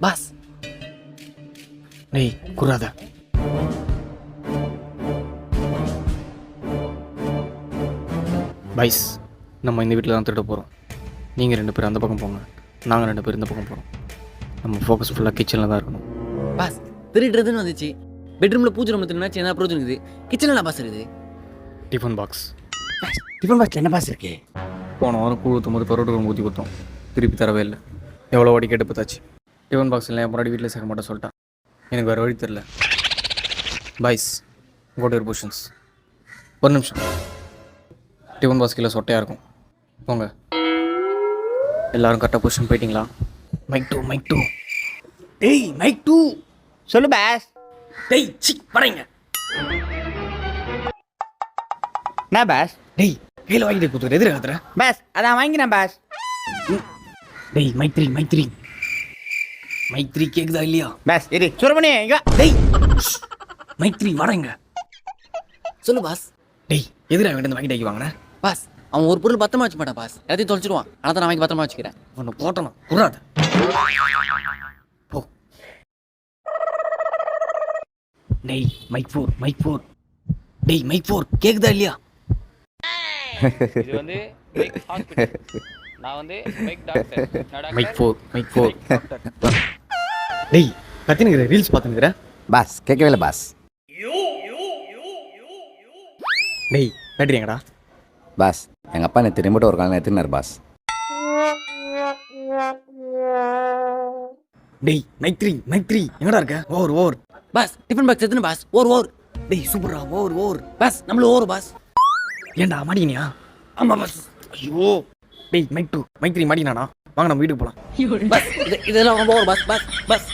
Pass. டேய் குறாத. பைஸ், நம்ம இந்த வீட்டில் தான் திருட போகிறோம். நீங்கள் 2 பேர் அந்த பக்கம் போங்க, நாங்கள் 2 பேர் இந்த பக்கம் போகிறோம். நம்ம ஃபோக்கஸ் ஃபுல்லாக கிச்சனில் தான் இருக்கணும். பாஸ் திருடுறதுன்னு வந்துச்சு. பெட்ரூமில் பூஜை ரூமில் திருநாச்சு என்ன ப்ரோஜனம் இருக்குது? கிச்சனில் பாஸ் இருக்குது. Tiffin box. டிஃபன் பாக்ஸில் என்ன பாஸ் இருக்கு? போன வாரம் கூழ் ஊற்றும் போது பரோட்டா ஊற்றி கொடுத்தோம், திருப்பி தரவே இல்லை. எவ்வளோ வாடி கேட்டு பார்த்தாச்சு. டிஃபன் பாக்ஸ் இல்லை, என் முன்னாடி வீட்டில் சேர்க்க மாட்டேன் சொல்லிட்டான். எனக்கு வேறு வழி தெரில. Boys, go to your positions. ஒரு நிமிஷம். டிஃபன் பாக்ஸ் கீழே சொட்டையாக இருக்கும், போங்க. எல்லாரும் கரெக்டாக பொசிஷன் போயிட்டீங்களா? Mic two. டேய் மைக் 2 சொல்லு பாஸ். டேய் சி வரேங்க. என்ன பாஸ்? டேய் கையில் வாங்கிட்டு கொடுத்துரு, எதிர காத்துற. பாஸ் அதான் வாங்கினேன் பாஸ். டேய் மைக் த்ரீ கேக்குதா இல்லையா? பாஸ் இரு சுரமணி இங்க. டேய் மைக் 3 வரேங்க. சொல்லு பாஸ். டேய் எதிர வேண்டியது வாங்கிட்டு வாங்கினேன். பாஸ் அவன் ஒரு பொருள் பத்திரமா வச்சு மாட்டான் பாஸ், எல்லாத்தையும் தொலைச்சிடுவான். ஆனால் தான் நான் வாங்கி பத்திரமா வச்சுக்கிறேன். உன்னை போட்டணும் குறாத. போ. டேய் மைக் 4. டேய் மைக் 4 கேக்குதா இல்லையா? இது வந்து மைக் ஹாஸ்பிடல். நான் வந்து மைக் டாக்டர். மைக் 4. டேய் கத்தினுக்கிற ரீல்ஸ் பார்த்துனுக்கிற. பாஸ் கேட்கவே இல்லை பாஸ். டேய் பேட்டரி எங்கடா? பாஸ் எங்கள் அப்பா நேற்று ரிமோட் ஒரு காலம் எடுத்துனார் பாஸ். டேய் மைக் 3 எங்கடா இருக்க? ஓவர். பாஸ் டிஃபன் பாக்ஸ் எத்தனை பாஸ்? ஓர். டேய் சூப்பரா ஓவர். பாஸ் நம்மளும் ஓர் பாஸ். ஏன்டா மாட்டிக்கினியா? ஆமா பாஸ். ஐயோ. டேய் மைக் 3 மாட்டிக்கினானா? வாங்க நம்ம வீட்டுக்கு போகலாம். பாஸ் இதெல்லாம் ரொம்ப ஓர் பாஸ். பாஸ்